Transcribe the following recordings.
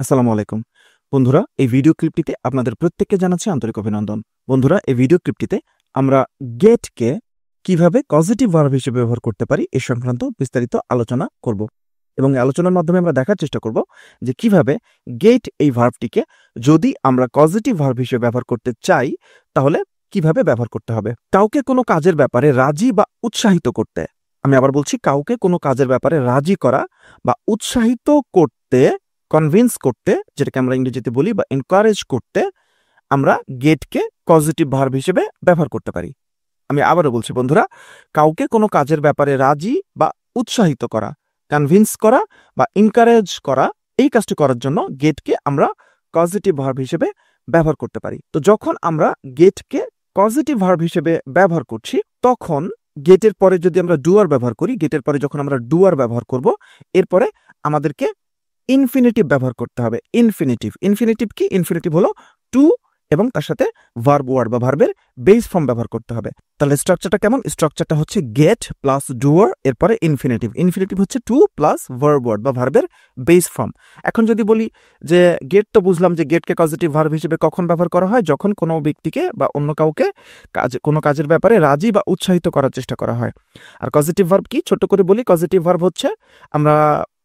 আসসালামু আলাইকুম বন্ধুরা, এই ভিডিও ক্লিপটিতে আপনাদের প্রত্যেককে জানাচ্ছি আন্তরিক অভিনন্দন। বন্ধুরা, এই ভিডিও ক্লিপটিতে আমরা গেটকে কিভাবে পজিটিভ ভার্ব হিসেবে ব্যবহার করতে পারি এ সংক্রান্ত বিস্তারিত আলোচনা করব এবং এই আলোচনার মাধ্যমে আমরা দেখার চেষ্টা করব যে কিভাবে গেট এই ভার্বটিকে যদি আমরা পজিটিভ ভার্ব হিসেবে ব্যবহার করতে চাই তাহলে কিভাবে ব্যবহার করতে হবে। কাউকে কোনো কাজের ব্যাপারে রাজি বা উৎসাহিত করতে, আমি আবার বলছি, কাউকে কোনো কাজের ব্যাপারে রাজি করা বা উৎসাহিত করতে, কনভিন্স করতে, যেটাকে আমরা ইংরেজিতে বলি, বা এনকারেজ করতে আমরা গেটকে পজিটিভ ভার্ব হিসেবে ব্যবহার করতে পারি। আমি আবারও বলছি বন্ধুরা, কাউকে কোনো কাজের ব্যাপারে রাজি বা উৎসাহিত করা, কনভিন্স করা বা এনকারেজ করা, এই কাজটি করার জন্য গেটকে আমরা পজিটিভ ভার্ব হিসেবে ব্যবহার করতে পারি। তো যখন আমরা গেটকে পজিটিভ ভার্ব হিসেবে ব্যবহার করছি তখন গেটের পরে যদি আমরা ডুয়ার ব্যবহার করি, গেটের পরে যখন আমরা ডুয়ার ব্যবহার করব, এরপরে আমাদেরকে ইনফিনিটিভ ব্যবহার করতে হবে। ইনফিনিটিভ কি? ইনফিনিটিভ হলো টু এবং তার সাথে ভার্ব ওয়ার্ড বা ভার্বের বেস ফর্ম ব্যবহার করতে হবে। তাহলে স্ট্রাকচারটা কেমন? স্ট্রাকচারটা হচ্ছে গেট প্লাস ডুয়ার, এরপরে ইনফিনিটিভ হচ্ছে টু প্লাস ভার্ব ওয়ার্ড বা ভার্বের বেস ফর্ম। এখন যদি বলি যে গেট, তো বুঝলাম যে গেটকে পজিটিভ ভার্ব হিসেবে কখন ব্যবহার করা হয়? যখন কোনো ব্যক্তিকে বা অন্য কাউকে কোনো কাজের ব্যাপারে রাজি বা উৎসাহিত করার চেষ্টা করা হয়। আর পজিটিভ ভার্ব কি? ছোট করে বলি, পজিটিভ ভার্ব হচ্ছে, আমরা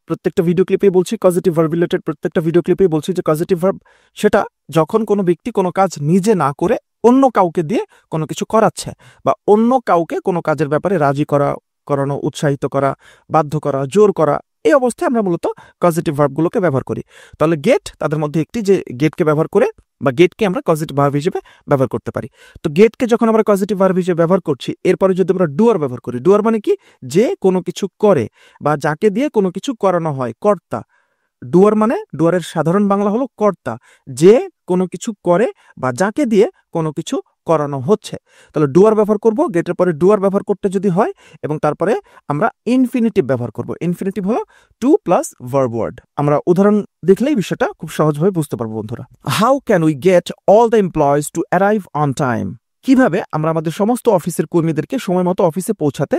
প্রত্যেকটা ভিডিও ক্লিপেই বলছি, পজিটিভ ভার্ব রিলেটেড প্রত্যেকটা ভিডিও ক্লিপেই বলছি যে পজিটিভ ভার্ব সেটা যখন কোনো ব্যক্তি কোনো কাজ নিজে না করে অন্য কাউকে দিয়ে কোনো কিছু করাচ্ছে, বা অন্য কাউকে কোনো কাজের ব্যাপারে রাজি করানো, উৎসাহিত করা, বাধ্য করা, জোর করা, এই অবস্থায় আমরা মূলত পজিটিভ ভার্বগুলোকে ব্যবহার করি। তাহলে গেট তাদের মধ্যে একটি, যে গেটকে ব্যবহার করে বা গেটকে আমরা পজিটিভ ভার্ব হিসেবে ব্যবহার করতে পারি। তো গেটকে যখন আমরা পজিটিভ ভার্ব হিসেবে ব্যবহার করছি, এরপরে যদি আমরা ডুয়ার ব্যবহার করি, ডুয়ার মানে কি? যে কোনো কিছু করে বা যাকে দিয়ে কোনো কিছু করানো হয়, কর্তা। ডুয়ার মানে, ডুয়ারের সাধারণ বাংলা হলো কর্তা, যে কোনো কিছু করে বা যাকে দিয়ে কোনো কিছু করানো হচ্ছে। তাহলে ডুয়ার ব্যবহার করব, গেটের পরে ডুয়ার ব্যবহার করতে যদি হয়, এবং তারপরে আমরা ইনফিনিটিভ ব্যবহার করব। ইনফিনিটিভ হলো টু প্লাস ভার্ব ওয়ার্ড। আমরা উদাহরণ দেখলেই বিষয়টা খুব সহজভাবে বুঝতে পারবো বন্ধুরা। How can we get all the employees to arrive on time? কিভাবে আমরা আমাদের সমস্ত অফিসের কর্মীদেরকে সময় মতো অফিসে পৌঁছাতে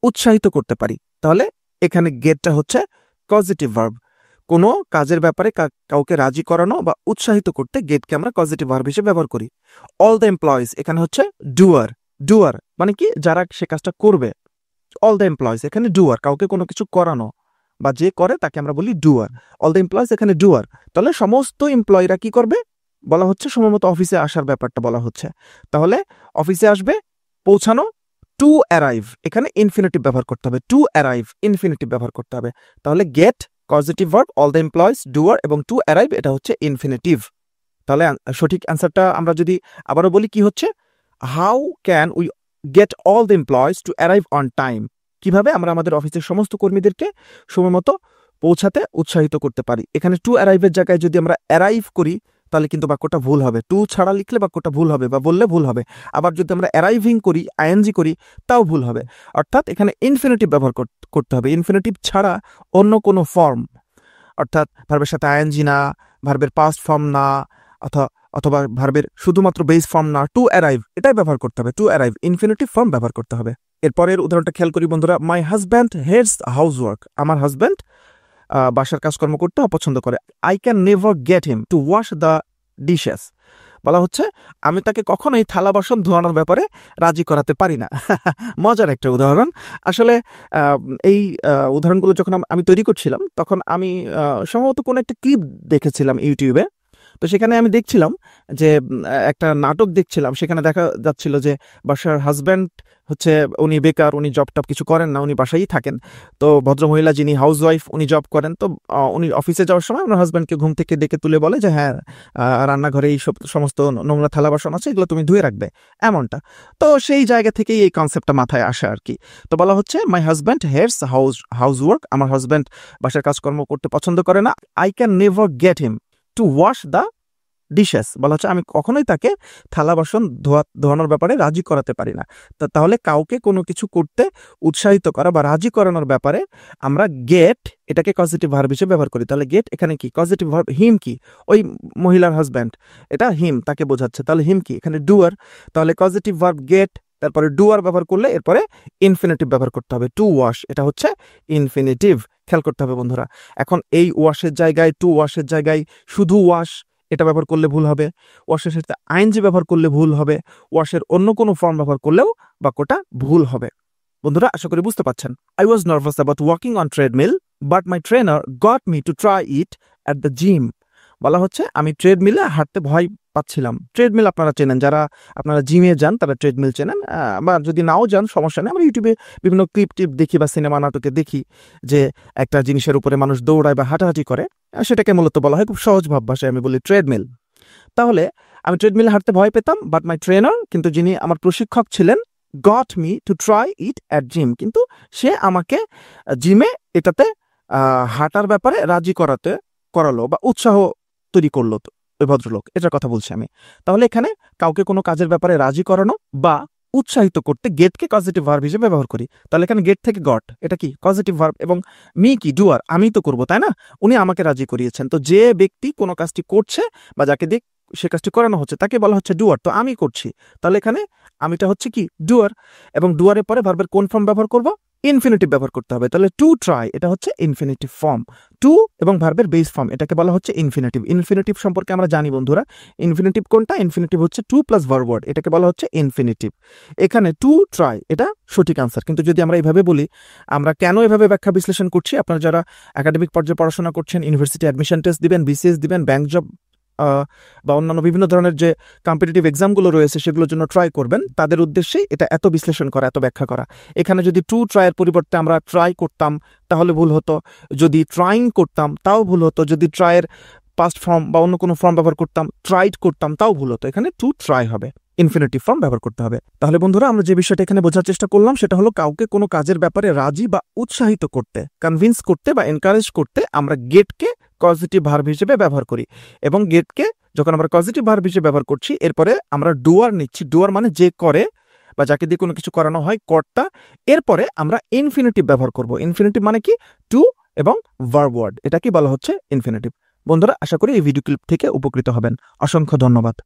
উৎসাহিত করতে পারি? তাহলে এখানে গেটটা হচ্ছে পজিটিভ ভার্ব। কোনো কাজের ব্যাপারে কাউকে রাজি করানো বা উৎসাহিত করতে গেটকে আমরা পজিটিভ ভার্ব হিসেবে ব্যবহার করি। অল দ্য এমপ্লয়িজ এখানে হচ্ছে ডুয়ার। ডুয়ার মানে কি? যারা সে কাজটা করবে। অল দ্য এমপ্লয়িজ এখানে ডুয়ার, কাউকে কোনো কিছু করানো বা যে করে তাকে আমরা বলি ডুয়ার। অল দ্য এমপ্লয়িজ এখানে ডুয়ার। তাহলে সমস্ত এমপ্লয়িরা কি করবে বলা হচ্ছে? সময় মতো অফিসে আসার ব্যাপারটা বলা হচ্ছে। তাহলে অফিসে আসবে, পৌঁছানো, টু অ্যারাইভ, এখানে ইনফিনিটিভ ব্যবহার করতে হবে। টু অ্যারাইভ ইনফিনিটিভ ব্যবহার করতে হবে। তাহলে get positive verb, all the employees doer, এবং টু অ্যারাইভ এটা হচ্ছে ইনফিনিটিভ। তাহলে সঠিক অ্যান্সারটা আমরা যদি আবারও বলি, কি হচ্ছে? How can we get all the employees to arrive on time? কিভাবে আমরা আমাদের অফিসের সমস্ত কর্মীদেরকে সময় মতো পৌঁছাতে উৎসাহিত করতে পারি? এখানে টু অ্যারাইভের জায়গায় যদি আমরা অ্যারাইভ করি তাহলে কিন্তু বাক্যটা ভুল হবে। টু ছাড়া লিখলে বাক্যটা ভুল হবে বা বললে ভুল হবে। আবার যদি আমরা অ্যারাইভিং করি, আইএনজি করি, তাও ভুল হবে। অর্থাৎ এখানে ইনফিনিটিভ ব্যবহার করতে হবে। ইনফিনিটিভ ছাড়া অন্য কোনো ফর্ম, অর্থাৎ ভার্বের সাথে আইএনজি না, ভার্বের পাস্ট ফর্ম না, অথবা ভার্বের শুধুমাত্র বেস ফর্ম না, টু অ্যারাইভ এটাই ব্যবহার করতে হবে। টু অ্যারাইভ ইনফিনিটিভ ফর্ম ব্যবহার করতে হবে। এরপরের উদাহরণটা খেয়াল করি বন্ধুরা। My husband hates house work. আমার হাজব্যান্ড বাসার কাজকর্ম করতে অপছন্দ করে। I can never get him to wash the dishes. বলা হচ্ছে আমি তাকে কখনোই থালা বাসন ধোয়ানোর ব্যাপারে রাজি করাতে পারি না। মজার একটা উদাহরণ। আসলে এই উদাহরণগুলো যখন আমি তৈরি করছিলাম তখন আমি সম্ভবত কোনো একটা ক্লিপ দেখেছিলাম ইউটিউবে। তো সেখানে আমি দেখছিলাম যে একটা নাটক দেখছিলাম, সেখানে দেখা যাচ্ছিল যে বাসার হাজব্যান্ড হচ্ছে, উনি বেকার, উনি জব টব কিছু করেন না, উনি বাসায়ই থাকেন। তো ভদ্রমহিলা যিনি হাউস ওয়াইফ, উনি জব করেন। তো উনি অফিসে যাওয়ার সময় ওনার হাজব্যান্ডকে ঘুম থেকে ডেকে তুলে বলে যে হ্যাঁ, রান্নাঘরে এই সমস্ত নোংরা থালা বাসন আছে, এগুলো তুমি ধুয়ে রাখবে, এমনটা। তো সেই জায়গা থেকেই এই কনসেপ্টটা মাথায় আসে আর কি। তো বলা হচ্ছে my husband hates house work. আমার হাজব্যান্ড বাসার কাজকর্ম করতে পছন্দ করে না। I can never get him to wash the dishes. বলা হচ্ছে আমি কখনোই তাকে থালা বাসন ধোয়ানোর ব্যাপারে রাজি করাতে পারি না। তাহলে কাউকে কোনো কিছু করতে উৎসাহিত করা বা রাজি করানোর ব্যাপারে আমরা গেট এটাকে পজিটিভ ভার্ব হিসেবে ব্যবহার করি। তাহলে গেট এখানে কি? Positive verb. হিম কি? ওই মহিলার হাজব্যান্ড, এটা হিম, তাকে বোঝাচ্ছে। তাহলে হিম কি? এখানে ডুয়ার। তাহলে পজিটিভ ভার্ব গেট, তারপরে ডুয়ার ব্যবহার করলে এরপরে ইনফিনিটিভ ব্যবহার করতে হবে। টু ওয়াশ এটা হচ্ছে ইনফিনিটিভ। খেয়াল করতে হবে বন্ধুরা। এখন এই ওয়াশের জায়গায় টু ওয়াশের জায়গায় শুধু ওয়াশ এটা ব্যবহার করলে ভুল হবে, ওয়াশের সাথে আইএনজি ব্যবহার করলে ভুল হবে, ওয়াশের অন্য কোনো ফর্ম ব্যবহার করলেও বাক্যটা ভুল হবে। বন্ধুরা আশা করি বুঝতে পারছেন। I was nervous about walking on treadmill but my trainer goat me to try it at the gym. বলা হচ্ছে আমি ট্রেডমিলে হাঁটতে ভয় পাচ্ছিলাম। ট্রেডমিল আপনারা চেনেন, যারা আপনারা জিমে যান তারা ট্রেডমিল চেনেন, বা যদি নাও যান সমস্যা নেই। আমরা ইউটিউবে বিভিন্ন ক্লিপ টিপ দেখি বা সিনেমা নাটকে দেখি যে একটা জিনিসের উপরে মানুষ দৌড়ায় বা হাঁটাহাঁটি করে, সেটাকে মূলত বলা হয়, খুব সহজ ভাষায় আমি বলি ট্রেডমিল। তাহলে আমি ট্রেডমিলে হাঁটতে ভয় পেতাম, বাট মাই ট্রেনার, কিন্তু যিনি আমার প্রশিক্ষক ছিলেন, goat me to try it at gym, কিন্তু সে আমাকে জিমে এটাতে হাঁটার ব্যাপারে রাজি করালো বা উৎসাহ তৈরি করলো ওই ভদ্রলোক, এটার কথা বলছি আমি। তাহলে এখানে কাউকে কোনো কাজের ব্যাপারে রাজি করানো বা উৎসাহিত করতে গেটকে পজিটিভ ভার্ব হিসেবে ব্যবহার করি। তাহলে এখানে গেট থেকে গট, এটা কি পজিটিভ ভার্ব, এবং মি কি ডুয়ার, আমি তো করবো তাই না, উনি আমাকে রাজি করিয়েছেন। তো যে ব্যক্তি কোনো কাজটি করছে বা যাকে দিয়ে সে কাজটি করানো হচ্ছে তাকে বলা হচ্ছে ডুয়ার, তো আমি করছি। তাহলে এখানে আমিটা হচ্ছে কি ডুয়ার, এবং ডুয়ারের পরে ভার্বের কোন ফর্ম ব্যবহার করব, ইনফিনিটিভ ব্যবহার করতে হবে। তাহলে টু ট্রাই এটা হচ্ছে ইনফিনিটিভ ফর্ম, টু এবং ভার্বের বেস ফর্ম এটাকে বলা হচ্ছে ইনফিনিটিভ। ইনফিনিটিভ সম্পর্কে আমরা জানি বন্ধুরা, ইনফিনিটিভ কোনটা, ইনফিনিটিভ হচ্ছে টু প্লাস ভার্ব ওয়ার্ড, এটাকে বলা হচ্ছে ইনফিনিটিভ। এখানে টু ট্রাই এটা সঠিক আনসার, কিন্তু যদি আমরা এইভাবে বলি, আমরা কেন এভাবে ব্যাখ্যা বিশ্লেষণ করছি, আপনারা যারা একাডেমিক পর্যায়ে পড়াশোনা করছেন, ইউনিভার্সিটি অ্যাডমিশন টেস্ট দিবেন, বিসিএস দিবেন, ব্যাংক জব বা অন্যান্য বিভিন্ন ধরনের যে কম্পিটিটিভ এক্সামগুলো রয়েছে সেগুলোর জন্য ট্রাই করবেন, তাদের উদ্দেশ্যেই এটা এত বিশ্লেষণ করা, এত ব্যাখ্যা করা। এখানে যদি টু ট্রাইয়ের পরিবর্তে আমরা ট্রাই করতাম তাহলে ভুল হতো, যদি ট্রাইং করতাম তাও ভুল হতো, যদি ট্রাইয়ের পাস্ট ফর্ম বা অন্য কোনো ফর্ম ব্যবহার করতাম, ট্রাইড করতাম, তাও ভুল হতো। এখানে টু ট্রাই হবে, ইনফিনিটিভ ফর্ম ব্যবহার করতে হবে। তাহলে বন্ধুরা আমরা যে বিষয়টা এখানে বোঝার চেষ্টা করলাম সেটা হলো কাউকে কোনো কাজের ব্যাপারে রাজি বা উৎসাহিত করতে, কনভিন্স করতে বা এনকারেজ করতে আমরা গেটকে পজিটিভ ভার্ব হিসেবে ব্যবহার করি, এবং গেটকে যখন আমরা পজিটিভ ভার্ব হিসেবে ব্যবহার করছি এরপরে আমরা ডুয়ার নিচ্ছি, ডুয়ার মানে যে করে বা যাকে দিয়ে কোনো কিছু করানো হয়, কর্তা। এরপরে আমরা ইনফিনিটিভ ব্যবহার করব। ইনফিনিটিভ মানে কি টু এবং ভার্ব ওয়ার্ড, এটাকে বলা হচ্ছে ইনফিনিটিভ। বন্ধুরা আশা করি এই ভিডিও ক্লিপ থেকে উপকৃত হবেন। অসংখ্য ধন্যবাদ।